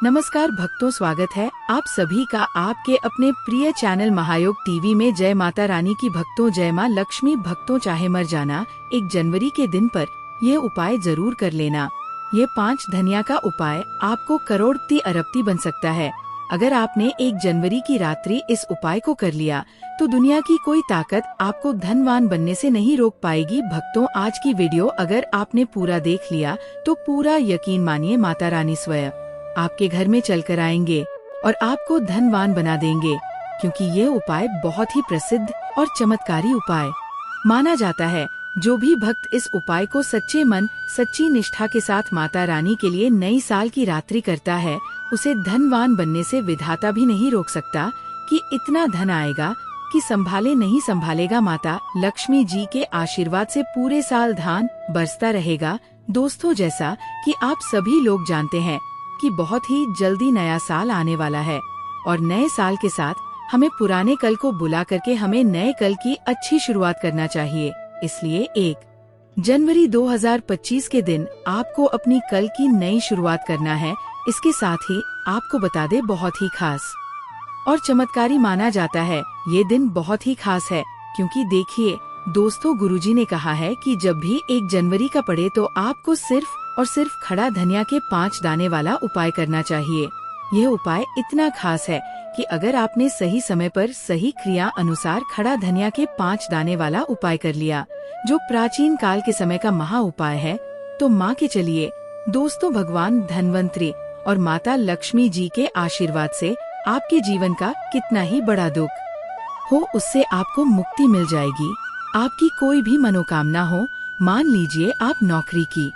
नमस्कार भक्तों, स्वागत है आप सभी का आपके अपने प्रिय चैनल महायोग टीवी में। जय माता रानी की भक्तों, जय माँ लक्ष्मी भक्तों। चाहे मर जाना 1 जनवरी के दिन पर ये उपाय जरूर कर लेना। ये 5 धनिया का उपाय आपको करोड़पति अरबपति बन सकता है। अगर आपने 1 जनवरी की रात्रि इस उपाय को कर लिया तो दुनिया की कोई ताकत आपको धनवान बनने से नहीं रोक पाएगी। भक्तों, आज की वीडियो अगर आपने पूरा देख लिया तो पूरा यकीन मानिए माता रानी स्वयं आपके घर में चलकर आएंगे और आपको धनवान बना देंगे, क्योंकि ये उपाय बहुत ही प्रसिद्ध और चमत्कारी उपाय माना जाता है। जो भी भक्त इस उपाय को सच्चे मन सच्ची निष्ठा के साथ माता रानी के लिए नई साल की रात्रि करता है, उसे धनवान बनने से विधाता भी नहीं रोक सकता कि इतना धन आएगा कि संभाले नहीं संभालेगा। माता लक्ष्मी जी के आशीर्वाद से पूरे साल धन बरसता रहेगा। दोस्तों, जैसा कि आप सभी लोग जानते हैं कि बहुत ही जल्दी नया साल आने वाला है और नए साल के साथ हमें पुराने कल को बुला करके हमें नए कल की अच्छी शुरुआत करना चाहिए। इसलिए 1 जनवरी 2025 के दिन आपको अपनी कल की नई शुरुआत करना है। इसके साथ ही आपको बता दे, बहुत ही खास और चमत्कारी माना जाता है। ये दिन बहुत ही खास है क्योंकि देखिए दोस्तों, गुरुजी ने कहा है कि जब भी 1 जनवरी का पड़े तो आपको सिर्फ और सिर्फ खड़ा धनिया के 5 दाने वाला उपाय करना चाहिए। यह उपाय इतना खास है कि अगर आपने सही समय पर सही क्रिया अनुसार खड़ा धनिया के 5 दाने वाला उपाय कर लिया, जो प्राचीन काल के समय का महा उपाय है, तो माँ के चलिए दोस्तों, भगवान धन्वंतरी और माता लक्ष्मी जी के आशीर्वाद से आपके जीवन का कितना ही बड़ा दुख हो, उससे आपको मुक्ति मिल जाएगी। आपकी कोई भी मनोकामना हो, मान लीजिए आप नौकरी की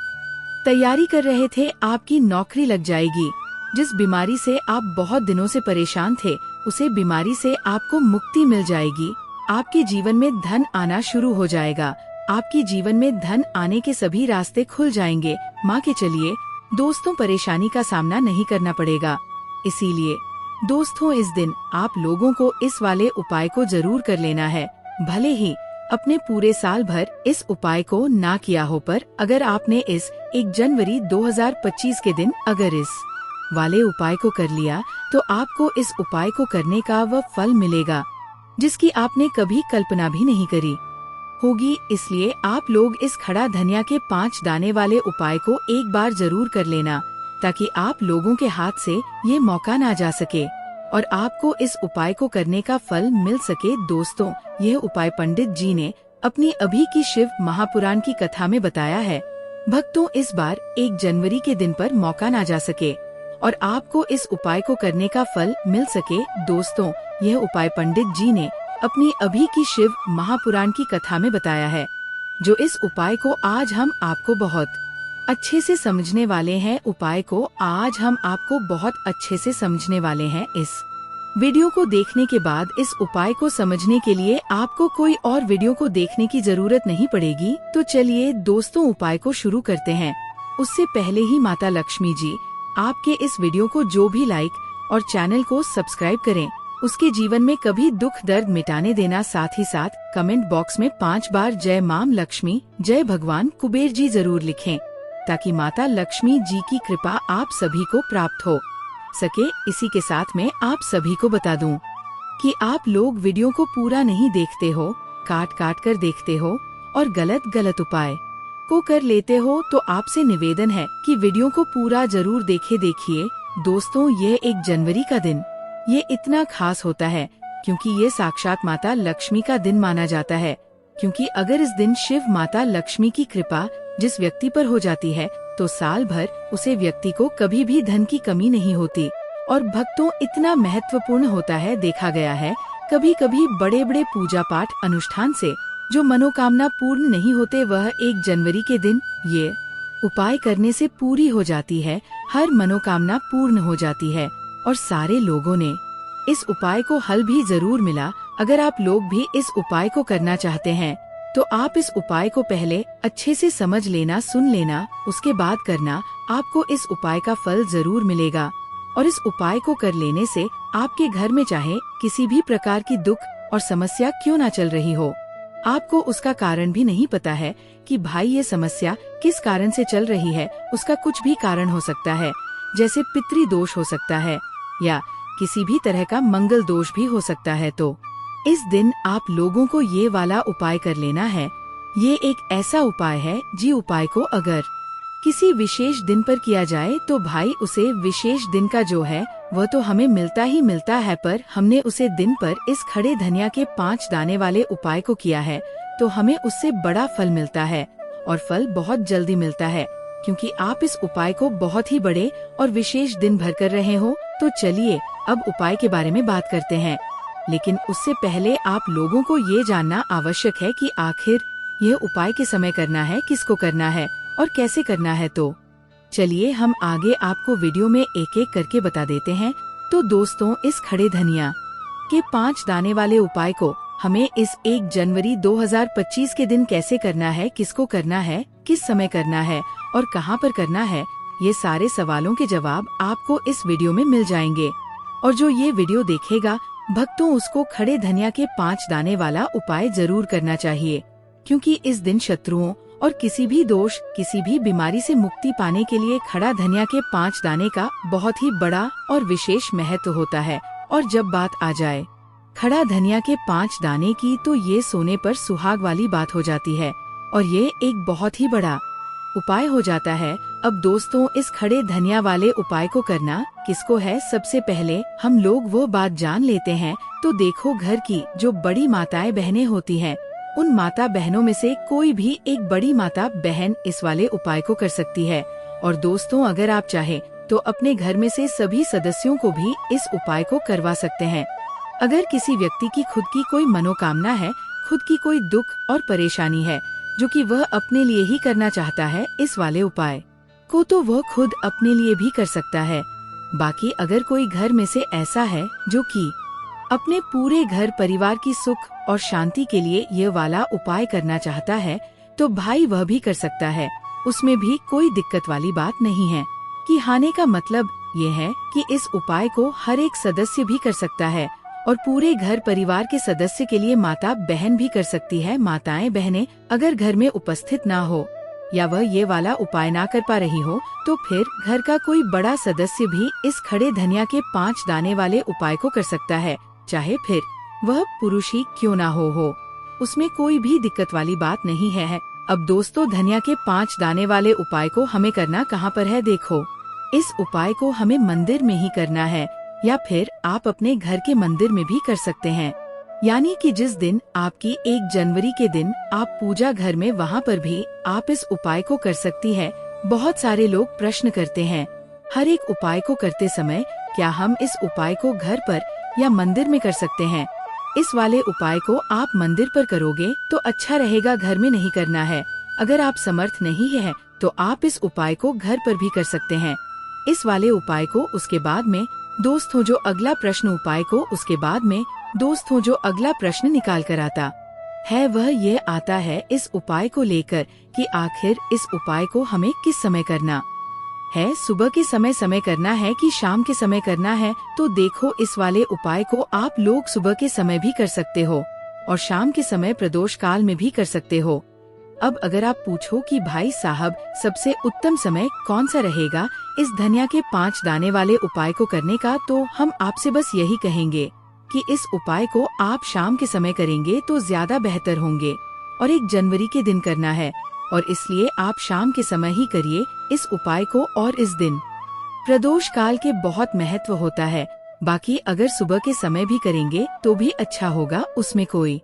तैयारी कर रहे थे, आपकी नौकरी लग जाएगी। जिस बीमारी से आप बहुत दिनों से परेशान थे, उसे बीमारी से आपको मुक्ति मिल जाएगी। आपके जीवन में धन आना शुरू हो जाएगा। आपके जीवन में धन आने के सभी रास्ते खुल जाएंगे। माँ के चलिए दोस्तों, परेशानी का सामना नहीं करना पड़ेगा। इसीलिए दोस्तों, इस दिन आप लोगों को इस वाले उपाय को जरूर कर लेना है। भले ही अपने पूरे साल भर इस उपाय को ना किया हो, पर अगर आपने इस 1 जनवरी 2025 के दिन अगर इस वाले उपाय को कर लिया तो आपको इस उपाय को करने का वह फल मिलेगा जिसकी आपने कभी कल्पना भी नहीं करी होगी। इसलिए आप लोग इस खड़ा धनिया के 5 दाने वाले उपाय को एक बार जरूर कर लेना, ताकि आप लोगों के हाथ से ये मौका ना जा सके और आपको इस उपाय को करने का फल मिल सके। दोस्तों, यह उपाय पंडित जी ने अपनी अभी की शिव महापुराण की कथा में बताया है। भक्तों, इस बार 1 जनवरी के दिन पर मौका ना जा सके और आपको इस उपाय को करने का फल मिल सके। दोस्तों, यह उपाय पंडित जी ने अपनी अभी की शिव महापुराण की कथा में बताया है, जो इस उपाय को आज हम आपको बहुत अच्छे से समझने वाले हैं। उपाय को आज हम आपको बहुत अच्छे से समझने वाले हैं। इस वीडियो को देखने के बाद इस उपाय को समझने के लिए आपको कोई और वीडियो को देखने की जरूरत नहीं पड़ेगी। तो चलिए दोस्तों, उपाय को शुरू करते हैं। उससे पहले ही माता लक्ष्मी जी आपके इस वीडियो को जो भी लाइक और चैनल को सब्सक्राइब करें, उसके जीवन में कभी दुख दर्द मिटाने देना। साथ ही साथ कमेंट बॉक्स में 5 बार जय मां लक्ष्मी, जय भगवान कुबेर जी जरूर लिखें, ताकि माता लक्ष्मी जी की कृपा आप सभी को प्राप्त हो सके। इसी के साथ में आप सभी को बता दूं कि आप लोग वीडियो को पूरा नहीं देखते हो, काट काट कर देखते हो और गलत उपाय को कर लेते हो, तो आपसे निवेदन है कि वीडियो को पूरा जरूर देखिए। दोस्तों, ये 1 जनवरी का दिन ये इतना खास होता है क्योंकि ये साक्षात माता लक्ष्मी का दिन माना जाता है। क्योंकि अगर इस दिन शिव माता लक्ष्मी की कृपा जिस व्यक्ति पर हो जाती है, तो साल भर उसे व्यक्ति को कभी भी धन की कमी नहीं होती। और भक्तों, इतना महत्वपूर्ण होता है, देखा गया है कभी कभी बड़े बड़े पूजा पाठ अनुष्ठान से जो मनोकामना पूर्ण नहीं होते, वह 1 जनवरी के दिन ये उपाय करने से पूरी हो जाती है। हर मनोकामना पूर्ण हो जाती है और सारे लोगों ने इस उपाय को हल भी जरूर मिला। अगर आप लोग भी इस उपाय को करना चाहते हैं तो आप इस उपाय को पहले अच्छे से समझ लेना, सुन लेना, उसके बाद करना। आपको इस उपाय का फल जरूर मिलेगा और इस उपाय को कर लेने से आपके घर में चाहे किसी भी प्रकार की दुख और समस्या क्यों ना चल रही हो, आपको उसका कारण भी नहीं पता है कि भाई ये समस्या किस कारण से चल रही है, उसका कुछ भी कारण हो सकता है। जैसे पितृ दोष हो सकता है या किसी भी तरह का मंगल दोष भी हो सकता है, तो इस दिन आप लोगों को ये वाला उपाय कर लेना है। ये एक ऐसा उपाय है जी उपाय को अगर किसी विशेष दिन पर किया जाए तो भाई उसे विशेष दिन का जो है वह तो हमें मिलता ही मिलता है, पर हमने उसे दिन पर इस खड़े धनिया के 5 दाने वाले उपाय को किया है तो हमें उससे बड़ा फल मिलता है और फल बहुत जल्दी मिलता है, क्योंकि आप इस उपाय को बहुत ही बड़े और विशेष दिन भर कर रहे हो। तो चलिए अब उपाय के बारे में बात करते हैं, लेकिन उससे पहले आप लोगों को ये जानना आवश्यक है कि आखिर यह उपाय के समय करना है, किसको करना है और कैसे करना है। तो चलिए हम आगे आपको वीडियो में एक एक करके बता देते हैं। तो दोस्तों, इस खड़े धनिया के 5 दाने वाले उपाय को हमें इस 1 जनवरी 2025 के दिन कैसे करना है, किसको करना है, किस समय करना है और कहां पर करना है, ये सारे सवालों के जवाब आपको इस वीडियो में मिल जाएंगे। और जो ये वीडियो देखेगा भक्तों, उसको खड़े धनिया के 5 दाने वाला उपाय जरूर करना चाहिए, क्योंकि इस दिन शत्रुओं और किसी भी दोष, किसी भी बीमारी से मुक्ति पाने के लिए खड़ा धनिया के 5 दाने का बहुत ही बड़ा और विशेष महत्व होता है। और जब बात आ जाए खड़ा धनिया के 5 दाने की, तो ये सोने पर सुहाग वाली बात हो जाती है और ये एक बहुत ही बड़ा उपाय हो जाता है। अब दोस्तों, इस खड़े धनिया वाले उपाय को करना किसको है, सबसे पहले हम लोग वो बात जान लेते हैं। तो देखो, घर की जो बड़ी माताएं बहनें होती हैं, उन माता बहनों में से कोई भी एक बड़ी माता बहन इस वाले उपाय को कर सकती है। और दोस्तों, अगर आप चाहे तो अपने घर में से सभी सदस्यों को भी इस उपाय को करवा सकते हैं। अगर किसी व्यक्ति की खुद की कोई मनोकामना है, खुद की कोई दुख और परेशानी है जो कि वह अपने लिए ही करना चाहता है, इस वाले उपाय को तो वह खुद अपने लिए भी कर सकता है। बाकी अगर कोई घर में से ऐसा है जो कि अपने पूरे घर परिवार की सुख और शांति के लिए ये वाला उपाय करना चाहता है, तो भाई वह भी कर सकता है। उसमें भी कोई दिक्कत वाली बात नहीं है। कि हाने का मतलब ये है कि इस उपाय को हर एक सदस्य भी कर सकता है और पूरे घर परिवार के सदस्य के लिए माता बहन भी कर सकती है। माताएं बहनें अगर घर में उपस्थित ना हो या वह ये वाला उपाय ना कर पा रही हो, तो फिर घर का कोई बड़ा सदस्य भी इस खड़े धनिया के 5 दाने वाले उपाय को कर सकता है, चाहे फिर वह पुरुष ही क्यों ना हो। उसमें कोई भी दिक्कत वाली बात नहीं है। अब दोस्तों, धनिया के 5 दाने वाले उपाय को हमें करना कहाँ पर है, देखो। इस उपाय को हमें मंदिर में ही करना है या फिर आप अपने घर के मंदिर में भी कर सकते हैं। यानी कि जिस दिन आपकी 1 जनवरी के दिन आप पूजा घर में, वहाँ पर भी आप इस उपाय को कर सकती है। बहुत सारे लोग प्रश्न करते हैं हर एक उपाय को करते समय, क्या हम इस उपाय को घर पर या मंदिर में कर सकते हैं। इस वाले उपाय को आप मंदिर पर करोगे तो अच्छा रहेगा, घर में नहीं करना है। अगर आप समर्थ नहीं है तो आप इस उपाय को घर पर भी कर सकते हैं। इस वाले उपाय को उसके बाद में दोस्तों जो अगला प्रश्न उपाय को उसके बाद में दोस्तों जो अगला प्रश्न निकाल कर आता है, वह ये आता है इस उपाय को लेकर कि आखिर इस उपाय को हमें किस समय करना है, सुबह के समय करना है कि शाम के समय करना है। तो देखो, इस वाले उपाय को आप लोग सुबह के समय भी कर सकते हो और शाम के समय प्रदोष काल में भी कर सकते हो। अब अगर आप पूछो कि भाई साहब सबसे उत्तम समय कौन सा रहेगा इस धनिया के 5 दाने वाले उपाय को करने का, तो हम आपसे बस यही कहेंगे कि इस उपाय को आप शाम के समय करेंगे तो ज्यादा बेहतर होंगे और 1 जनवरी के दिन करना है और इसलिए आप शाम के समय ही करिए इस उपाय को। और इस दिन प्रदोष काल के बहुत महत्व होता है। बाकी अगर सुबह के समय भी करेंगे तो भी अच्छा होगा, उसमें कोई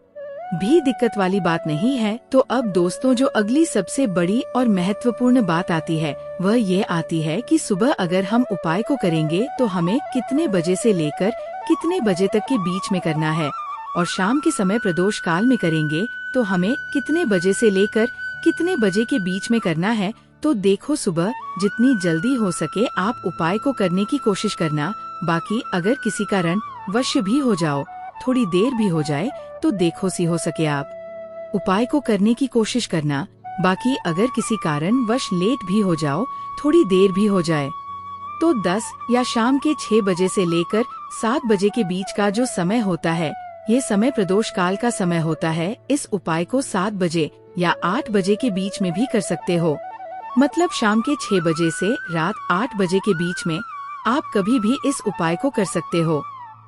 भी दिक्कत वाली बात नहीं है। तो अब दोस्तों जो अगली सबसे बड़ी और महत्वपूर्ण बात आती है, वह ये आती है कि सुबह अगर हम उपाय को करेंगे तो हमें कितने बजे से लेकर कितने बजे तक के बीच में करना है और शाम के समय प्रदोष काल में करेंगे तो हमें कितने बजे से लेकर कितने बजे के बीच में करना है। तो देखो, सुबह जितनी जल्दी हो सके आप उपाय को करने की कोशिश करना। बाकी अगर किसी कारण वश भी हो जाओ, थोड़ी देर भी हो जाए, तो देखो सी हो सके आप उपाय को करने की कोशिश करना। बाकी अगर किसी कारण वश लेट भी हो जाओ, थोड़ी देर भी हो जाए, तो 10 या शाम के 6 बजे से लेकर 7 बजे के बीच का जो समय होता है, ये समय प्रदोष काल का समय होता है। इस उपाय को 7 बजे या 8 बजे के बीच में भी कर सकते हो। मतलब शाम के 6 बजे से रात 8 बजे के बीच में आप कभी भी इस उपाय को कर सकते हो।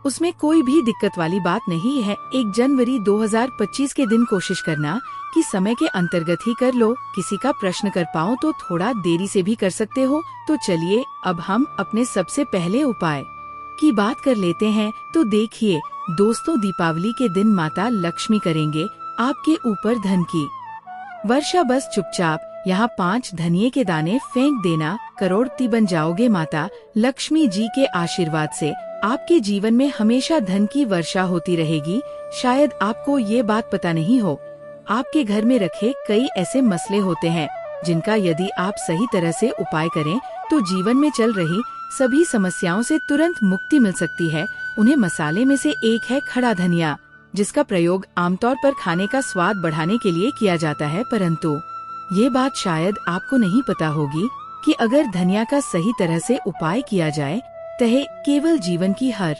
उसमें कोई भी दिक्कत वाली बात नहीं है। 1 जनवरी 2025 के दिन कोशिश करना कि समय के अंतर्गत ही कर लो। किसी का प्रश्न कर पाओ तो थोड़ा देरी से भी कर सकते हो। तो चलिए अब हम अपने सबसे पहले उपाय की बात कर लेते हैं। तो देखिए दोस्तों, दीपावली के दिन माता लक्ष्मी करेंगे आपके ऊपर धन की वर्षा। बस चुपचाप यहाँ 5 धनिये के दाने फेंक देना, करोड़पति बन जाओगे। माता लक्ष्मी जी के आशीर्वाद से आपके जीवन में हमेशा धन की वर्षा होती रहेगी। शायद आपको ये बात पता नहीं हो, आपके घर में रखे कई ऐसे मसले होते हैं जिनका यदि आप सही तरह से उपाय करें तो जीवन में चल रही सभी समस्याओं से तुरंत मुक्ति मिल सकती है। उन्हें मसाले में से एक है खड़ा धनिया, जिसका प्रयोग आमतौर पर खाने का स्वाद बढ़ाने के लिए किया जाता है। परंतु ये बात शायद आपको नहीं पता होगी कि अगर धनिया का सही तरह से उपाय किया जाए तो केवल जीवन की हर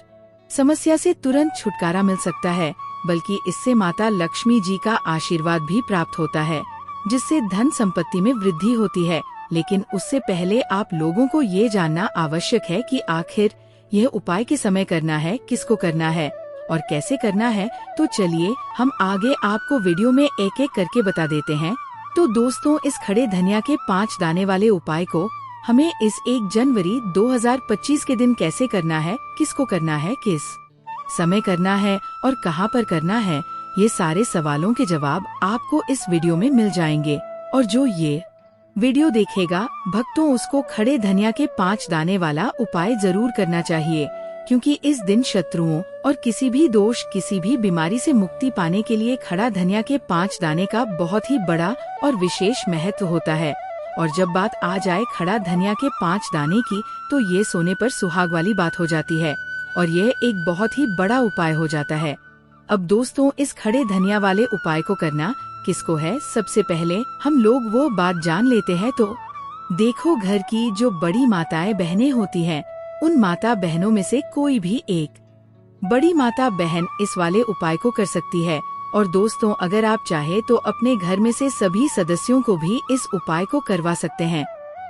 समस्या से तुरंत छुटकारा मिल सकता है, बल्कि इससे माता लक्ष्मी जी का आशीर्वाद भी प्राप्त होता है, जिससे धन संपत्ति में वृद्धि होती है। लेकिन उससे पहले आप लोगों को ये जानना आवश्यक है कि आखिर यह उपाय किस समय करना है, किसको करना है और कैसे करना है। तो चलिए हम आगे आपको वीडियो में एक एक करके बता देते हैं। तो दोस्तों, इस खड़े धनिया के 5 दाने वाले उपाय को हमें इस 1 जनवरी 2025 के दिन कैसे करना है, किसको करना है, किस समय करना है और कहां पर करना है, ये सारे सवालों के जवाब आपको इस वीडियो में मिल जाएंगे। और जो ये वीडियो देखेगा भक्तों, उसको खड़े धनिया के 5 दाने वाला उपाय जरूर करना चाहिए, क्योंकि इस दिन शत्रुओं और किसी भी दोष, किसी भी बीमारी से मुक्ति पाने के लिए खड़ा धनिया के 5 दाने का बहुत ही बड़ा और विशेष महत्व होता है। और जब बात आ जाए खड़ा धनिया के 5 दाने की, तो ये सोने पर सुहाग वाली बात हो जाती है और यह एक बहुत ही बड़ा उपाय हो जाता है। अब दोस्तों, इस खड़े धनिया वाले उपाय को करना किसको है, सबसे पहले हम लोग वो बात जान लेते हैं। तो देखो, घर की जो बड़ी माताएं बहनें होती हैं, उन माता बहनों में से कोई भी एक बड़ी माता बहन इस वाले उपाय को कर सकती है। और दोस्तों, अगर आप चाहे तो अपने घर में से सभी सदस्यों को भी इस उपाय को करवा सकते हैं।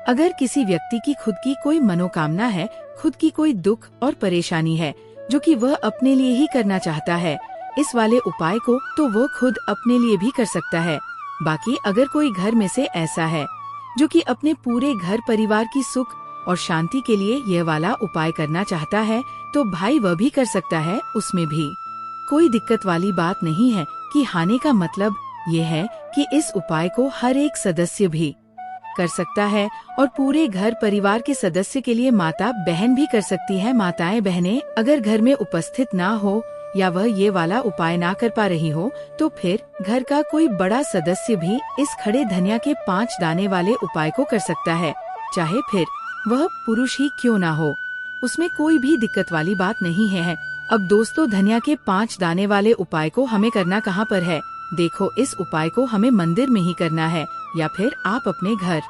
अगर किसी व्यक्ति की खुद की कोई मनोकामना है, खुद की कोई दुख और परेशानी है जो कि वह अपने लिए ही करना चाहता है इस वाले उपाय को, तो वो खुद अपने लिए भी कर सकता है। बाकी अगर कोई घर में से ऐसा है जो कि अपने पूरे घर परिवार की सुख और शांति के लिए यह वाला उपाय करना चाहता है, तो भाई वह भी कर सकता है। उसमें भी कोई दिक्कत वाली बात नहीं है कि हानि का मतलब ये है कि इस उपाय को हर एक सदस्य भी कर सकता है और पूरे घर परिवार के सदस्य के लिए माता बहन भी कर सकती है। माताएं बहनें अगर घर में उपस्थित ना हो या वह ये वाला उपाय ना कर पा रही हो, तो फिर घर का कोई बड़ा सदस्य भी इस खड़े धनिया के 5 दाने वाले उपाय को कर सकता है, चाहे फिर वह पुरुष ही क्यों ना हो। उसमें कोई भी दिक्कत वाली बात नहीं है। अब दोस्तों, धनिया के 5 दाने वाले उपाय को हमें करना कहाँ पर है? देखो, इस उपाय को हमें मंदिर में ही करना है या फिर आप अपने घर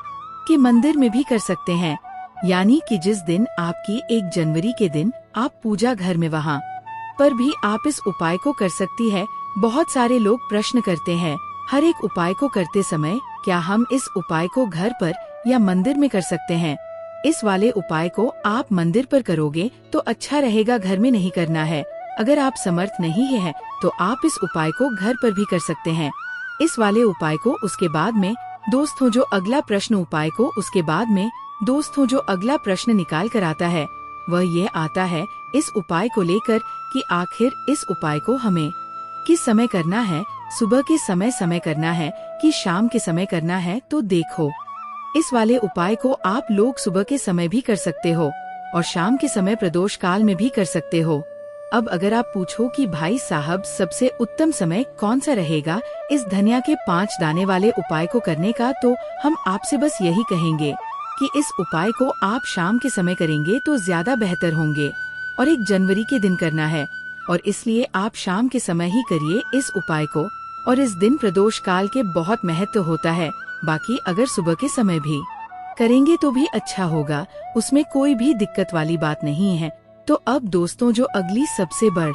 के मंदिर में भी कर सकते हैं। यानी कि जिस दिन आपकी 1 जनवरी के दिन आप पूजा घर में वहाँ पर भी आप इस उपाय को कर सकती है। बहुत सारे लोग प्रश्न करते हैं हर एक उपाय को करते समय, क्या हम इस उपाय को घर पर या मंदिर में कर सकते हैं? इस वाले उपाय को आप मंदिर पर करोगे तो अच्छा रहेगा, घर में नहीं करना है। अगर आप समर्थ नहीं है तो आप इस उपाय को घर पर भी कर सकते हैं। इस वाले उपाय को उसके बाद में दोस्तों जो अगला प्रश्न उपाय को उसके बाद में दोस्तों जो अगला प्रश्न निकाल कर आता है वह ये आता है इस उपाय को लेकर कि आखिर इस उपाय को हमें किस समय करना है, सुबह के समय करना है कि शाम के समय करना है। तो देखो, इस वाले उपाय को आप लोग सुबह के समय भी कर सकते हो और शाम के समय प्रदोष काल में भी कर सकते हो। अब अगर आप पूछो कि भाई साहब सबसे उत्तम समय कौन सा रहेगा इस धनिया के 5 दाने वाले उपाय को करने का, तो हम आपसे बस यही कहेंगे कि इस उपाय को आप शाम के समय करेंगे तो ज्यादा बेहतर होंगे और 1 जनवरी के दिन करना है और इसलिए आप शाम के समय ही करिए इस उपाय को। और इस दिन प्रदोष काल के बहुत महत्व होता है। बाकी अगर सुबह के समय भी करेंगे तो भी अच्छा होगा, उसमें कोई भी दिक्कत वाली बात नहीं है। तो अब दोस्तों जो अगली सबसे बड़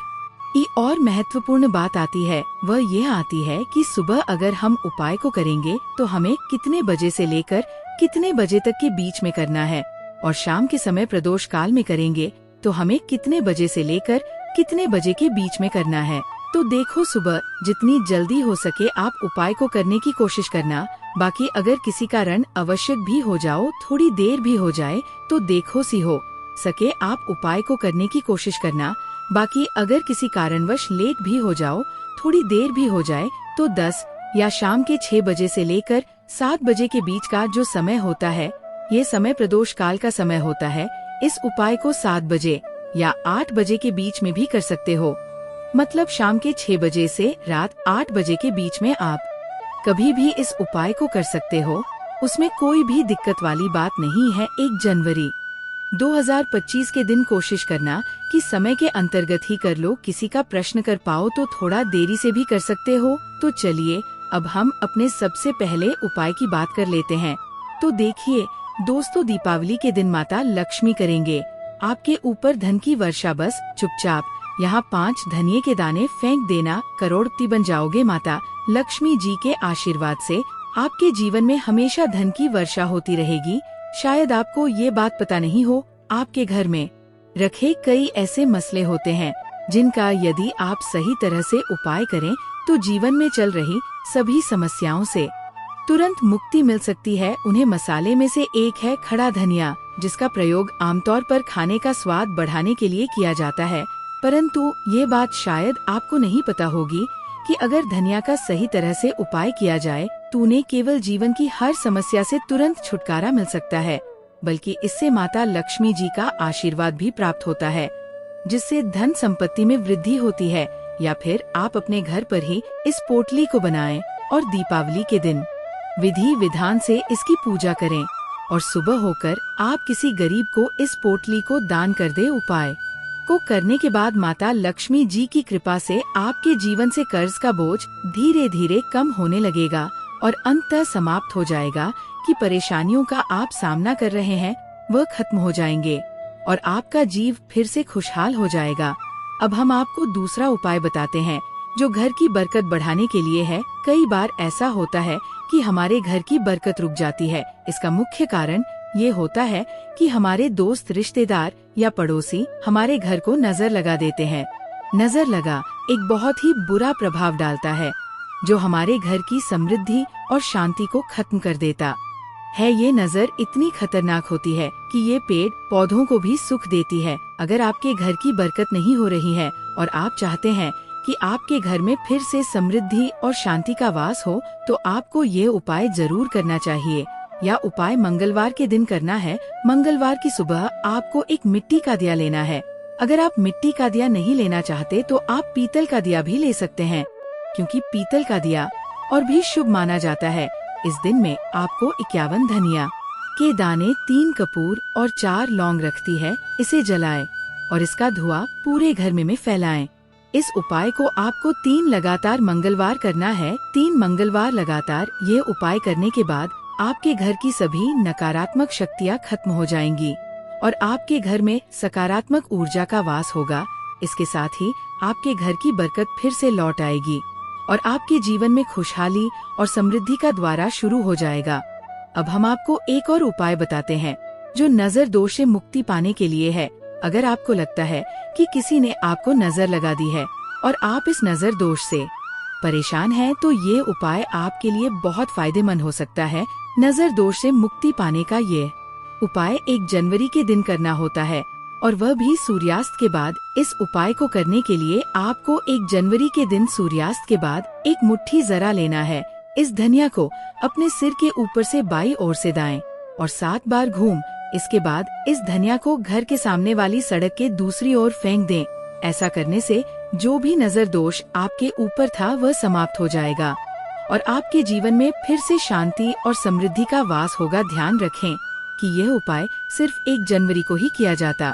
और महत्वपूर्ण बात आती है, वह यह आती है कि सुबह अगर हम उपाय को करेंगे तो हमें कितने बजे से लेकर कितने बजे तक के बीच में करना है, और शाम के समय प्रदोष काल में करेंगे तो हमें कितने बजे से लेकर कितने बजे के बीच में करना है। तो देखो, सुबह जितनी जल्दी हो सके आप उपाय को करने की कोशिश करना। बाकी अगर किसी कारण आवश्यक भी हो जाओ, थोड़ी देर भी हो जाए, तो देखो सी हो सके आप उपाय को करने की कोशिश करना। बाकी अगर किसी कारणवश लेट भी हो जाओ, थोड़ी देर भी हो जाए, तो 10 या शाम के 6 बजे से लेकर 7 बजे के बीच का जो समय होता है, ये समय प्रदोष काल का समय होता है। इस उपाय को 7 बजे या 8 बजे के बीच में भी कर सकते हो। मतलब शाम के 6 बजे से रात 8 बजे के बीच में आप कभी भी इस उपाय को कर सकते हो। उसमें कोई भी दिक्कत वाली बात नहीं है। 1 जनवरी 2025 के दिन कोशिश करना कि समय के अंतर्गत ही कर लो। किसी का प्रश्न कर पाओ तो थोड़ा देरी से भी कर सकते हो। तो चलिए अब हम अपने सबसे पहले उपाय की बात कर लेते हैं। तो देखिए दोस्तों, दीपावली के दिन माता लक्ष्मी करेंगे आपके ऊपर धन की वर्षा। बस चुपचाप यहाँ 5 धनिये के दाने फेंक देना, करोड़पति बन जाओगे। माता लक्ष्मी जी के आशीर्वाद से आपके जीवन में हमेशा धन की वर्षा होती रहेगी। शायद आपको ये बात पता नहीं हो, आपके घर में रखे कई ऐसे मसले होते हैं जिनका यदि आप सही तरह से उपाय करें तो जीवन में चल रही सभी समस्याओं से तुरंत मुक्ति मिल सकती है। उन्हें मसाले में से एक है खड़ा धनिया, जिसका प्रयोग आमतौर पर खाने का स्वाद बढ़ाने के लिए किया जाता है। परंतु ये बात शायद आपको नहीं पता होगी कि अगर धनिया का सही तरह से उपाय किया जाए तो उन्हें केवल जीवन की हर समस्या से तुरंत छुटकारा मिल सकता है, बल्कि इससे माता लक्ष्मी जी का आशीर्वाद भी प्राप्त होता है, जिससे धन संपत्ति में वृद्धि होती है। या फिर आप अपने घर पर ही इस पोटली को बनाएं और दीपावली के दिन विधि विधान से इसकी पूजा करें और सुबह होकर आप किसी गरीब को इस पोटली को दान कर दे। उपाय को करने के बाद माता लक्ष्मी जी की कृपा से आपके जीवन से कर्ज का बोझ धीरे धीरे कम होने लगेगा और अंततः समाप्त हो जाएगा कि परेशानियों का आप सामना कर रहे हैं वह खत्म हो जाएंगे और आपका जीव फिर से खुशहाल हो जाएगा। अब हम आपको दूसरा उपाय बताते हैं जो घर की बरकत बढ़ाने के लिए है। कई बार ऐसा होता है कि हमारे घर की बरकत रुक जाती है। इसका मुख्य कारण ये होता है कि हमारे दोस्त, रिश्तेदार या पड़ोसी हमारे घर को नजर लगा देते हैं। नजर लगा एक बहुत ही बुरा प्रभाव डालता है जो हमारे घर की समृद्धि और शांति को खत्म कर देता है। ये नजर इतनी खतरनाक होती है कि ये पेड़ पौधों को भी सुख देती है। अगर आपके घर की बरकत नहीं हो रही है और आप चाहते हैं कि आपके घर में फिर से समृद्धि और शांति का वास हो तो आपको ये उपाय जरूर करना चाहिए। यह उपाय मंगलवार के दिन करना है। मंगलवार की सुबह आपको एक मिट्टी का दिया लेना है। अगर आप मिट्टी का दिया नहीं लेना चाहते तो आप पीतल का दिया भी ले सकते हैं, क्योंकि पीतल का दिया और भी शुभ माना जाता है। इस दिन में आपको 51 धनिया के दाने, 3 कपूर और 4 लौंग रखती है। इसे जलाएं और इसका धुआं पूरे घर में फैलाएं। इस उपाय को आपको 3 लगातार मंगलवार करना है। 3 मंगलवार लगातार ये उपाय करने के बाद आपके घर की सभी नकारात्मक शक्तियाँ खत्म हो जाएंगी और आपके घर में सकारात्मक ऊर्जा का वास होगा। इसके साथ ही आपके घर की बरकत फिर से लौट आएगी और आपके जीवन में खुशहाली और समृद्धि का द्वारा शुरू हो जाएगा। अब हम आपको एक और उपाय बताते हैं जो नजर दोष से मुक्ति पाने के लिए है। अगर आपको लगता है कि किसी ने आपको नजर लगा दी है और आप इस नजर दोष से परेशान हैं, तो ये उपाय आपके लिए बहुत फायदेमंद हो सकता है। नजर दोष से मुक्ति पाने का ये उपाय 1 जनवरी के दिन करना होता है और वह भी सूर्यास्त के बाद। इस उपाय को करने के लिए आपको 1 जनवरी के दिन सूर्यास्त के बाद एक मुट्ठी जरा लेना है। इस धनिया को अपने सिर के ऊपर से बाईं ओर से दाएं और 7 बार घूम। इसके बाद इस धनिया को घर के सामने वाली सड़क के दूसरी ओर फेंक दें। ऐसा करने से जो भी नजर दोष आपके ऊपर था वह समाप्त हो जाएगा और आपके जीवन में फिर से शांति और समृद्धि का वास होगा। ध्यान रखें कि यह उपाय सिर्फ 1 जनवरी को ही किया जाता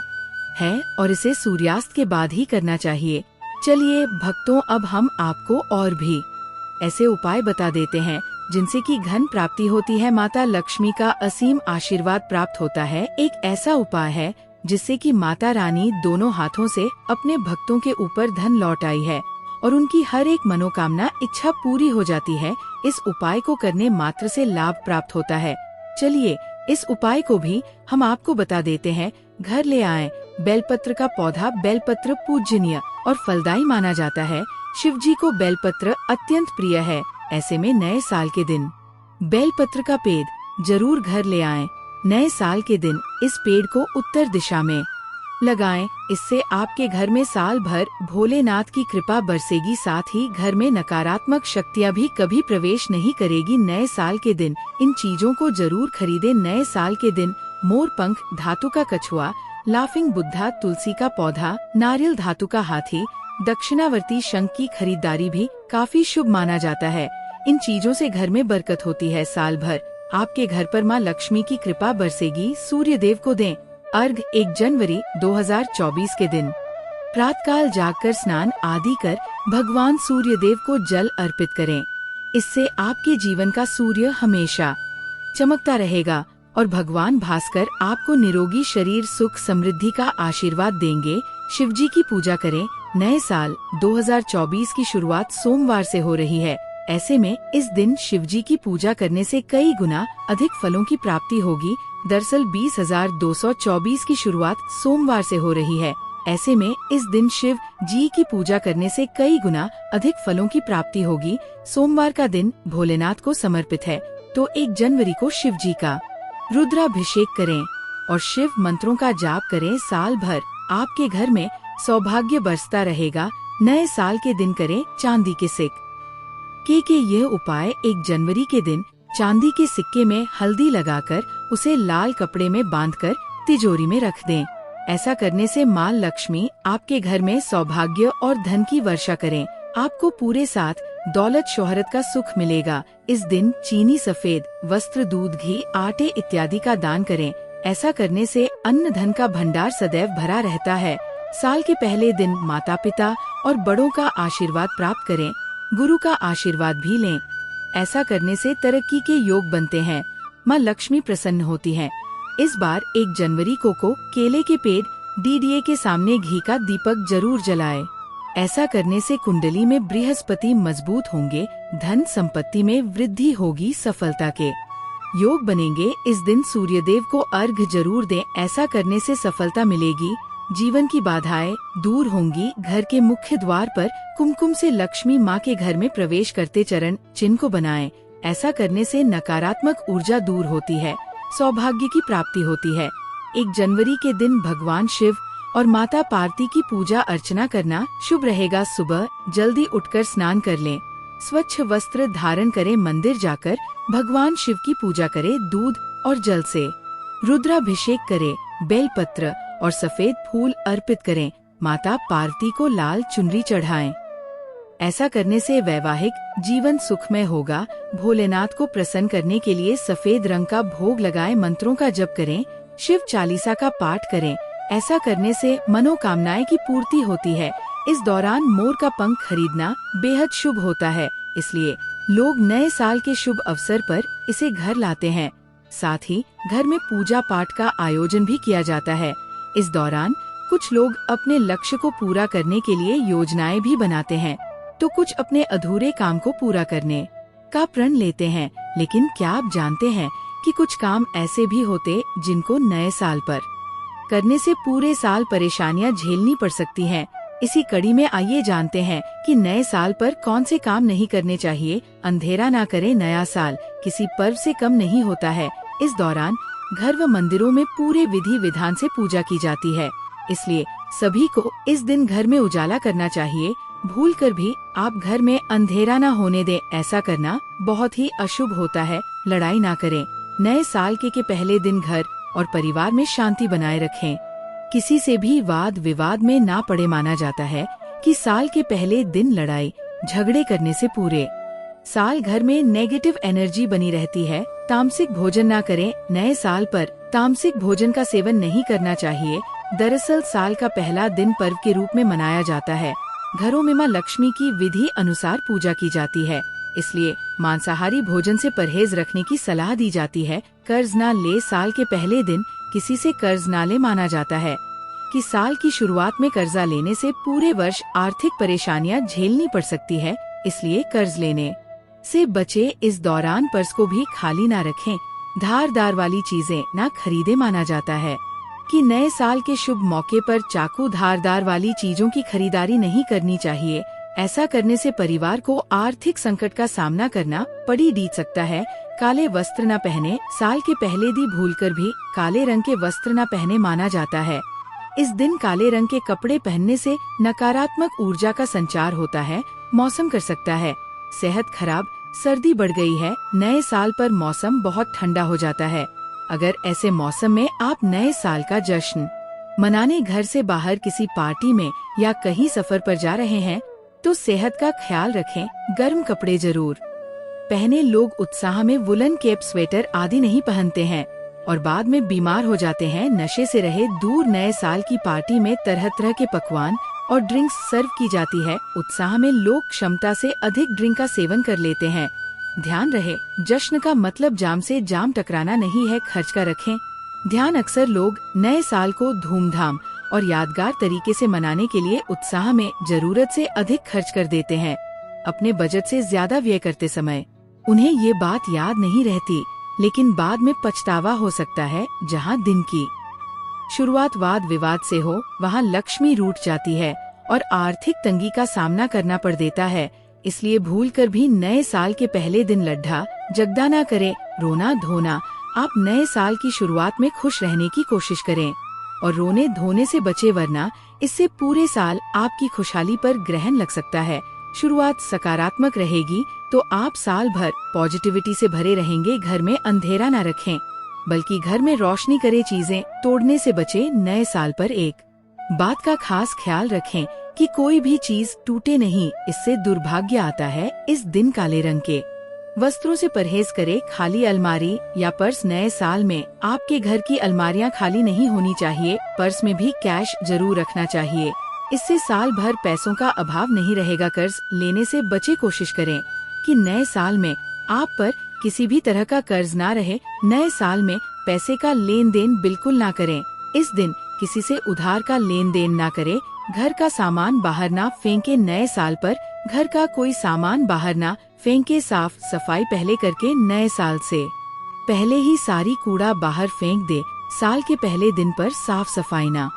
है और इसे सूर्यास्त के बाद ही करना चाहिए। चलिए भक्तों, अब हम आपको और भी ऐसे उपाय बता देते हैं जिनसे कि धन प्राप्ति होती है, माता लक्ष्मी का असीम आशीर्वाद प्राप्त होता है। एक ऐसा उपाय है जिससे कि माता रानी दोनों हाथों से अपने भक्तों के ऊपर धन लौट आई है और उनकी हर एक मनोकामना इच्छा पूरी हो जाती है। इस उपाय को करने मात्र से लाभ प्राप्त होता है। चलिए इस उपाय को भी हम आपको बता देते हैं। घर ले आएं। बेलपत्र का पौधा। बेलपत्र पूजनीय और फलदायी माना जाता है। शिव जी को बेलपत्र अत्यंत प्रिय है। ऐसे में नए साल के दिन बेलपत्र का पेड़ जरूर घर ले आएं। नए साल के दिन इस पेड़ को उत्तर दिशा में लगाएं। इससे आपके घर में साल भर भोलेनाथ की कृपा बरसेगी, साथ ही घर में नकारात्मक शक्तियां भी कभी प्रवेश नहीं करेगी। नए साल के दिन इन चीजों को जरूर खरीदें। नए साल के दिन मोर पंख धातु का कछुआ, लाफिंग बुद्धा तुलसी का पौधा, नारियल धातु का हाथी, दक्षिणावर्ती शंख की खरीदारी भी काफी शुभ माना जाता है। इन चीजों से घर में बरकत होती है। साल भर आपके घर पर माँ लक्ष्मी की कृपा बरसेगी। सूर्य देव को दें अर्घ। 1 जनवरी 2024 के दिन प्रातःकाल जागकर स्नान आदि कर भगवान सूर्य देव को जल अर्पित करें। इससे आपके जीवन का सूर्य हमेशा चमकता रहेगा और भगवान भास्कर आपको निरोगी शरीर, सुख, समृद्धि का आशीर्वाद देंगे। शिव जी की पूजा करें। नए साल 2024 की शुरुआत सोमवार से हो रही है। ऐसे में इस दिन शिव जी की पूजा करने से कई गुना अधिक फलों की प्राप्ति होगी। दरअसल 20,224 की शुरुआत सोमवार से हो रही है। ऐसे में इस दिन शिव जी की पूजा करने से कई गुना अधिक फलों की प्राप्ति होगी। सोमवार का दिन भोलेनाथ को समर्पित है, तो 1 जनवरी को शिव जी का रुद्राभिषेक करें और शिव मंत्रों का जाप करें। साल भर आपके घर में सौभाग्य बरसता रहेगा। नए साल के दिन करें चांदी के सिक्के के यह उपाय 1 जनवरी के दिन चांदी के सिक्के में हल्दी लगाकर उसे लाल कपड़े में बांधकर तिजोरी में रख दें। ऐसा करने से माँ लक्ष्मी आपके घर में सौभाग्य और धन की वर्षा करें। आपको पूरे साथ दौलत, शोहरत का सुख मिलेगा। इस दिन चीनी, सफेद वस्त्र, दूध, घी, आटे इत्यादि का दान करें। ऐसा करने से अन्न धन का भंडार सदैव भरा रहता है। साल के पहले दिन माता पिता और बड़ों का आशीर्वाद प्राप्त करें। गुरु का आशीर्वाद भी लें। ऐसा करने से तरक्की के योग बनते हैं। माँ लक्ष्मी प्रसन्न होती हैं। इस बार 1 जनवरी को केले के पेड़ DDA के सामने घी का दीपक जरूर जलाएं। ऐसा करने से कुंडली में बृहस्पति मजबूत होंगे, धन संपत्ति में वृद्धि होगी, सफलता के योग बनेंगे। इस दिन सूर्य देव को अर्घ जरूर दें। ऐसा करने से सफलता मिलेगी, जीवन की बाधाएं दूर होंगी। घर के मुख्य द्वार पर कुमकुम से लक्ष्मी माँ के घर में प्रवेश करते चरण चिन्ह को बनाएं। ऐसा करने से नकारात्मक ऊर्जा दूर होती है, सौभाग्य की प्राप्ति होती है। 1 जनवरी के दिन भगवान शिव और माता पार्वती की पूजा अर्चना करना शुभ रहेगा। सुबह जल्दी उठकर स्नान कर लें, स्वच्छ वस्त्र धारण करें, मंदिर जाकर भगवान शिव की पूजा करें, दूध और जल से रुद्राभिषेक करें, बेलपत्र और सफेद फूल अर्पित करें, माता पार्वती को लाल चुनरी चढ़ाएं। ऐसा करने से वैवाहिक जीवन सुखमय होगा। भोलेनाथ को प्रसन्न करने के लिए सफेद रंग का भोग लगाएं, मंत्रों का जप करें, शिव चालीसा का पाठ करें। ऐसा करने से मनोकामनाएं की पूर्ति होती है। इस दौरान मोर का पंख खरीदना बेहद शुभ होता है, इसलिए लोग नए साल के शुभ अवसर पर इसे घर लाते हैं। साथ ही घर में पूजा पाठ का आयोजन भी किया जाता है। इस दौरान कुछ लोग अपने लक्ष्य को पूरा करने के लिए योजनाएं भी बनाते हैं, तो कुछ अपने अधूरे काम को पूरा करने का प्रण लेते हैं। लेकिन क्या आप जानते हैं कि कुछ काम ऐसे भी होते जिनको नए साल पर करने से पूरे साल परेशानियां झेलनी पड़ सकती हैं। इसी कड़ी में आइए जानते हैं कि नए साल पर कौन से काम नहीं करने चाहिए। अंधेरा ना करें। नया साल किसी पर्व से कम नहीं होता है। इस दौरान घर व मंदिरों में पूरे विधि विधान से पूजा की जाती है, इसलिए सभी को इस दिन घर में उजाला करना चाहिए। भूलकर भी आप घर में अंधेरा ना होने दें। ऐसा करना बहुत ही अशुभ होता है। लड़ाई ना करें। नए साल के पहले दिन घर और परिवार में शांति बनाए रखें। किसी से भी वाद विवाद में ना पड़े। माना जाता है कि साल के पहले दिन लड़ाई झगड़े करने से पूरे साल घर में नेगेटिव एनर्जी बनी रहती है। तामसिक भोजन ना करें। नए साल पर तामसिक भोजन का सेवन नहीं करना चाहिए। दरअसल साल का पहला दिन पर्व के रूप में मनाया जाता है। घरों में माँ लक्ष्मी की विधि अनुसार पूजा की जाती है, इसलिए मांसाहारी भोजन से परहेज रखने की सलाह दी जाती है। कर्ज ना ले। साल के पहले दिन किसी से कर्ज ना ले माना जाता है कि साल की शुरुआत में कर्जा लेने से पूरे वर्ष आर्थिक परेशानियां झेलनी पड़ सकती है, इसलिए कर्ज लेने से बचे। इस दौरान पर्स को भी खाली ना रखें, धारदार वाली चीजें ना खरीदे। माना जाता है कि नए साल के शुभ मौके पर चाकू धारदार वाली चीजों की खरीदारी नहीं करनी चाहिए। ऐसा करने से परिवार को आर्थिक संकट का सामना करना पड़ सकता है। काले वस्त्र न पहने, साल के पहले दिन भूलकर भी काले रंग के वस्त्र न पहने माना जाता है। इस दिन काले रंग के कपड़े पहनने से नकारात्मक ऊर्जा का संचार होता है, मौसम कर सकता है। सेहत खराब, सर्दी बढ़ गई है, नए साल पर मौसम बहुत ठंडा हो जाता है। अगर ऐसे मौसम में आप नए साल का जश्न मनाने घर से बाहर किसी पार्टी में या कहीं सफर पर जा रहे हैं तो सेहत का ख्याल रखें, गर्म कपड़े जरूर पहने। लोग उत्साह में वुलन कैप, स्वेटर आदि नहीं पहनते हैं और बाद में बीमार हो जाते हैं। नशे से रहे दूर। नए साल की पार्टी में तरह तरह के पकवान और ड्रिंक्स सर्व की जाती है। उत्साह में लोग क्षमता से अधिक ड्रिंक का सेवन कर लेते हैं। ध्यान रहे, जश्न का मतलब जाम से जाम टकराना नहीं है, खर्च का रखें ध्यान। अक्सर लोग नए साल को धूमधाम और यादगार तरीके से मनाने के लिए उत्साह में जरूरत से अधिक खर्च कर देते हैं। अपने बजट से ज्यादा व्यय करते समय उन्हें ये बात याद नहीं रहती, लेकिन बाद में पछतावा हो सकता है। जहाँ दिन की शुरुआत वाद विवाद से हो, वहाँ लक्ष्मी रूठ जाती है और आर्थिक तंगी का सामना करना पड़ देता है। इसलिए भूलकर भी नए साल के पहले दिन लड्ढा जगदा ना करें, रोना धोना। आप नए साल की शुरुआत में खुश रहने की कोशिश करें और रोने धोने से बचे, वरना इससे पूरे साल आपकी खुशहाली पर ग्रहण लग सकता है। शुरुआत सकारात्मक रहेगी तो आप साल भर पॉजिटिविटी से भरे रहेंगे। घर में अंधेरा न रखें, बल्कि घर में रोशनी करे। चीजें तोड़ने से बचे। नए साल पर एक बात का खास ख्याल रखें कि कोई भी चीज टूटे नहीं, इससे दुर्भाग्य आता है। इस दिन काले रंग के वस्त्रों से परहेज करें। खाली अलमारी या पर्स। नए साल में आपके घर की अलमारियां खाली नहीं होनी चाहिए। पर्स में भी कैश जरूर रखना चाहिए, इससे साल भर पैसों का अभाव नहीं रहेगा। कर्ज लेने से बचे। कोशिश करें कि नए साल में आप पर किसी भी तरह का कर्ज ना रहे। नए साल में पैसे का लेन देन बिल्कुल ना करें। इस दिन किसी से उधार का लेन देन ना करें। घर का सामान बाहर ना फेंके। नए साल पर घर का कोई सामान बाहर ना फेंके। साफ सफाई पहले करके नए साल से पहले ही सारी कूड़ा बाहर फेंक दे। साल के पहले दिन पर साफ सफाई ना